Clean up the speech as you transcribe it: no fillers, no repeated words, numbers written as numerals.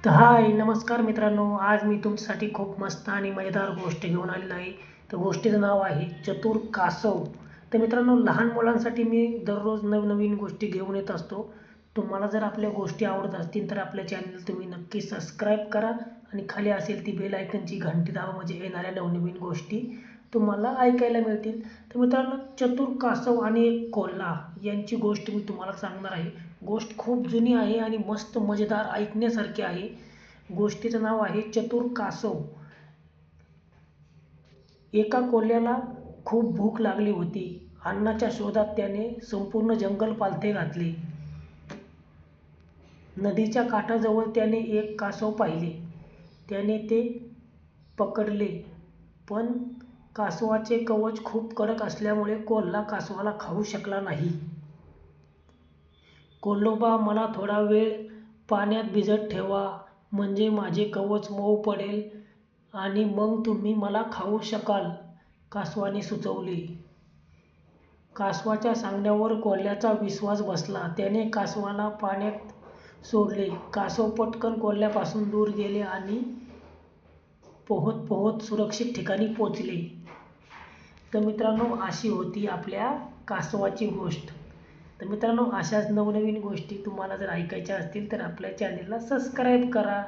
तर हाय नमस्कार मित्रांनो, आज मी तुमच्यासाठी खूप मस्त आणि मजेदार गोष्ट घेऊन आलेलो आहे. तर गोष्टीचं नाव आहे चतुर कासव. तर मित्रांनो, लहान मुलांसाठी मी दररोज नवनवीन गोष्टी घेऊन येत असतो. तुम्हाला जर आपल्या गोष्टी आवडत असतील तर आपल्या चॅनल तुम्ही नक्की सबस्क्राईब करा आणि खाली असेल ती बेल आयकनची घंटी दाबा, म्हणजे येणाऱ्या नवनवीन गोष्टी तुम्हाला ऐकायला मिळतील. तर मित्रांनो, चतुर कासव आणि एक कोल्हा यांची गोष्ट मी तुम्हाला सांगणार आहे. गोष्ट खूप जुनी आहे आणि मस्त मजेदार ऐकण्यासारखी आहे. गोष्टीचं नाव आहे चतुर कासव. एका कोल्ह्याला खूप भूक लागली होती. अन्नाच्या शोधात त्याने संपूर्ण जंगल पालथे घातले. नदीच्या काठाजवळ त्याने एक कासव पाहिले. त्याने ते पकडले, पण कासवाचे कवच खूप कडक असल्यामुळे कोल्हा कासवाला खाऊ शकला नाही. कोल्होबा, मला थोडा वेळ पाण्यात भिजत ठेवा, म्हणजे माझे कवच मऊ पडेल आणि मग तुम्ही मला खाऊ शकाल, कासवाने सुचवले. कासवाच्या सांगण्यावर कोल्ह्याचा विश्वास बसला. त्याने कासवाला पाण्यात सोडले. कासव पटकन कोल्ह्यापासून दूर गेले आणि पोहत पोहत सुरक्षित ठिकाणी पोचले. तर मित्रांनो, अशी होती आपल्या कासवाची गोष्ट. तर मित्रांनो, अशाच नवनवीन गोष्टी तुम्हाला जर ऐकायच्या असतील तर आपल्या चॅनेलला सबस्क्राईब करा.